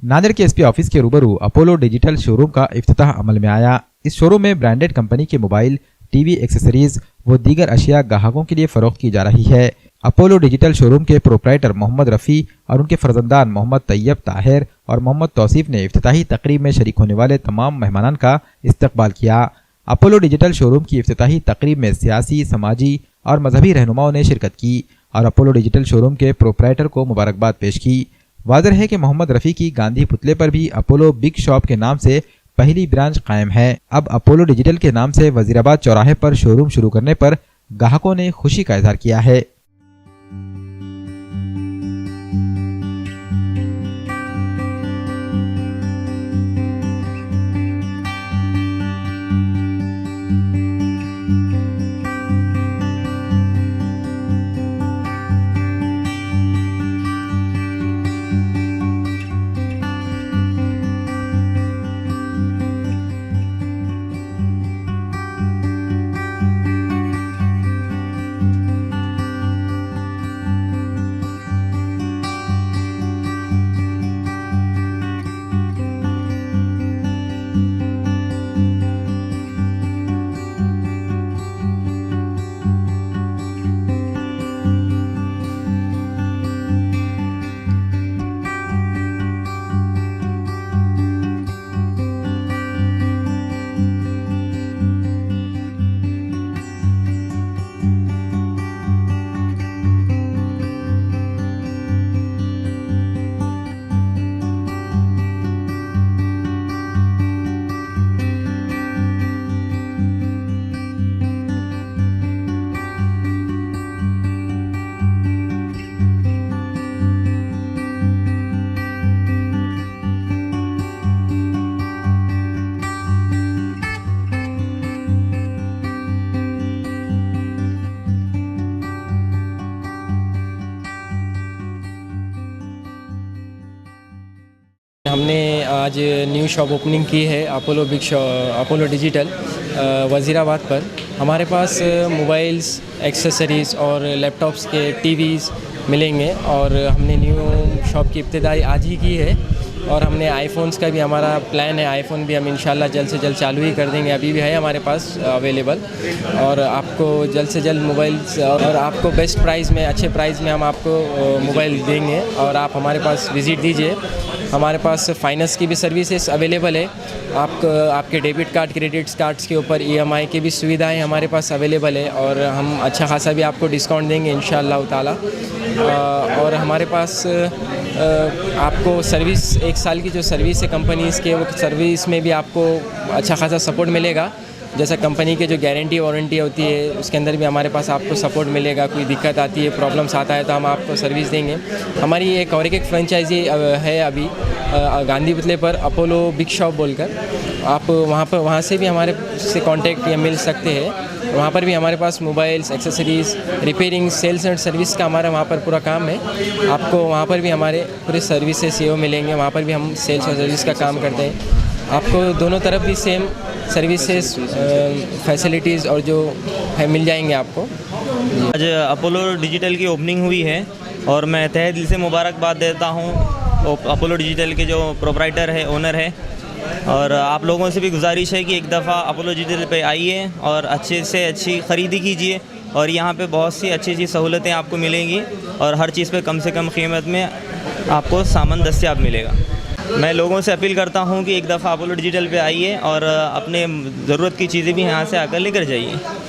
नांदेड़ के SP office के रूबरू अपोलो डिजिटल शोरूम का इफ्तिताह अमल में आया। इस शोरूम में ब्रांडेड कंपनी के मोबाइल, टीवी, एक्सेसरीज व दीगर अशिया ग्राहकों के लिए फरोख्त की जा रही है। अपोलो डिजिटल शोरूम के प्रोप्राइटर मोहम्मद रफ़ी और उनके फर्जंदान मोहम्मद तैयब ताहिर और मोहम्मद तौसीफ ने इफ्तिताही तकरीब में शरीक होने वाले तमाम मेहमानान का इस्तकबाल किया। अपोलो डिजिटल शोरूम की इफ्तिताही तकरीब में सियासी, समाजी और मजहबी रहनुमाओं ने शिरकत की और अपोलो डिजिटल शोरूम के प्रोप्राइटर को मुबारकबाद पेश की। वाज़ेह है कि मोहम्मद रफ़ी की गांधी पुतले पर भी अपोलो बिग शॉप के नाम से पहली ब्रांच कायम है। अब अपोलो डिजिटल के नाम से वजीराबाद चौराहे पर शोरूम शुरू करने पर ग्राहकों ने खुशी का इजहार किया है। हमने आज न्यू शॉप ओपनिंग की है Apollo big shop, Apollo digital Wazirabad पर। हमारे पास मोबाइल्स, एक्सेसरीज़ और लैपटॉप्स के टीवीज़ मिलेंगे और हमने न्यू शॉप की इब्तिदाई आज ही की है और हमने आईफ़ोन्स का भी हमारा प्लान है। आईफ़ोन भी हम इंशाल्लाह जल्द से जल्द चालू ही कर देंगे, अभी भी है हमारे पास अवेलेबल। और आपको जल्द से जल्द मोबाइल्स और आपको बेस्ट प्राइस में, अच्छे प्राइस में हम आपको मोबाइल देंगे और आप हमारे पास विज़िट दीजिए। हमारे पास फाइनेंस की भी सर्विसेज अवेलेबल है। आपके डेबिट कार्ड, क्रेडिट कार्ड्स के ऊपर EMI की भी सुविधाएं हमारे पास अवेलेबल है और हम अच्छा खासा भी आपको डिस्काउंट देंगे इंशाअल्लाह ताला। और हमारे पास आपको सर्विस, 1 साल की जो सर्विस है कंपनीज़ के, वो सर्विस में भी आपको अच्छा खासा सपोर्ट मिलेगा। जैसा कंपनी के जो गारंटी वारंटी होती है उसके अंदर भी हमारे पास आपको सपोर्ट मिलेगा। कोई दिक्कत आती है, प्रॉब्लम्स आता है तो हम आपको सर्विस देंगे। हमारी एक फ्रेंचाइजी है अभी गांधी पुतले पर, अपोलो बिग शॉप बोलकर। आप वहाँ से भी हमारे से कांटेक्ट या मिल सकते हैं। वहाँ पर भी हमारे पास mobiles, accessories, repairing, sales and service का हमारा वहाँ पर पूरा काम है। आपको वहाँ पर भी हमारे पूरे सर्विसेज मिलेंगे। वहाँ पर भी हम सेल्स और सर्विस का काम करते हैं। आपको दोनों तरफ भी सेम सर्विसेज, फैसिलिटीज़ और जो है मिल जाएंगे आपको। आज अपोलो डिजिटल की ओपनिंग हुई है और मैं तहे दिल से मुबारकबाद देता हूँ अपोलो डिजिटल के जो प्रोप्राइटर है, ओनर है। और आप लोगों से भी गुजारिश है कि एक दफ़ा अपोलो डिजिटल पे आइए और अच्छे से अच्छी ख़रीदी कीजिए और यहाँ पे बहुत सी अच्छी सहूलतें आपको मिलेंगी और हर चीज़ पे कम से कम कीमत में आपको सामान दस्तयाब मिलेगा। मैं लोगों से अपील करता हूँ कि एक दफ़ा अपोलो डिजिटल पे आइए और अपने ज़रूरत की चीज़ें भी यहाँ से आकर लेकर जाइए।